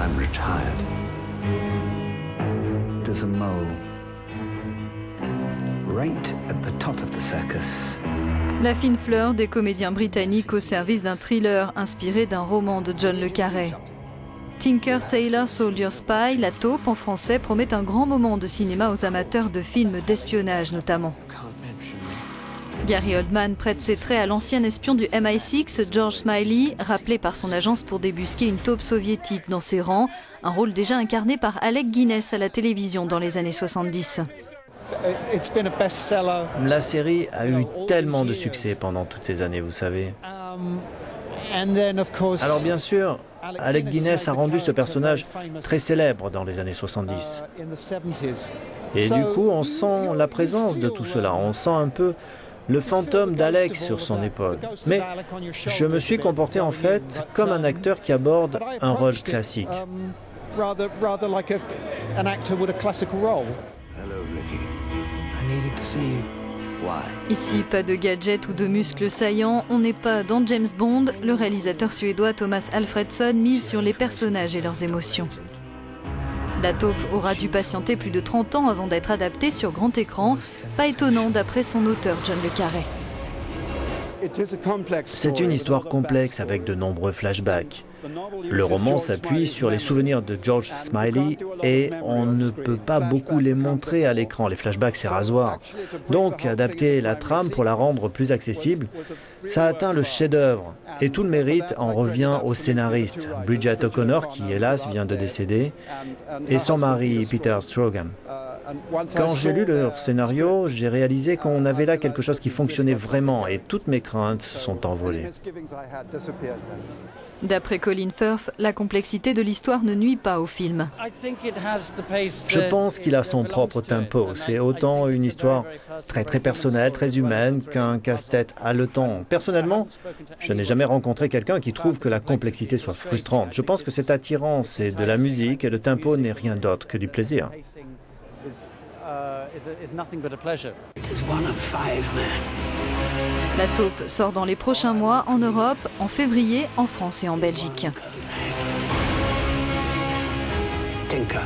I'm retired. There's a mole right at the top of the circus. La fine fleur des comédiens britanniques au service d'un thriller inspiré d'un roman de John le Carré. Tinker Tailor Soldier Spy, La Taupe en français, promet un grand moment de cinéma aux amateurs de films d'espionnage notamment. Gary Oldman prête ses traits à l'ancien espion du MI6, George Smiley, rappelé par son agence pour débusquer une taupe soviétique dans ses rangs, un rôle déjà incarné par Alec Guinness à la télévision dans les années 70. La série a eu tellement de succès pendant toutes ces années, vous savez. Alors bien sûr, Alec Guinness a rendu ce personnage très célèbre dans les années 70. Et du coup, on sent la présence de tout cela, on sent un peu le fantôme d'Alex sur son épaule. Mais je me suis comporté en fait comme un acteur qui aborde un rôle classique. Hello, Ricky. I needed to see you. Why? Ici, pas de gadgets ou de muscles saillants, on n'est pas dans James Bond. Le réalisateur suédois Thomas Alfredson mise sur les personnages et leurs émotions. La Taupe aura dû patienter plus de 30 ans avant d'être adaptée sur grand écran. Pas étonnant d'après son auteur John le Carré. C'est une histoire complexe avec de nombreux flashbacks. Le roman s'appuie sur les souvenirs de George Smiley et on ne peut pas beaucoup les montrer à l'écran. Les flashbacks, c'est rasoir. Donc, adapter la trame pour la rendre plus accessible, ça atteint le chef-d'œuvre. Et tout le mérite en revient au scénariste, Bridget O'Connor, qui hélas vient de décéder, et son mari, Peter Strogan. Quand j'ai lu leur scénario, j'ai réalisé qu'on avait là quelque chose qui fonctionnait vraiment et toutes mes craintes se sont envolées. D'après Colin Firth, la complexité de l'histoire ne nuit pas au film. Je pense qu'il a son propre tempo. C'est autant une histoire très personnelle, très humaine qu'un casse-tête haletant. Personnellement, je n'ai jamais rencontré quelqu'un qui trouve que la complexité soit frustrante. Je pense que c'est attirant, c'est de la musique et le tempo n'est rien d'autre que du plaisir. La Taupe sort dans les prochains mois en Europe, en février, en France et en Belgique. Tinker.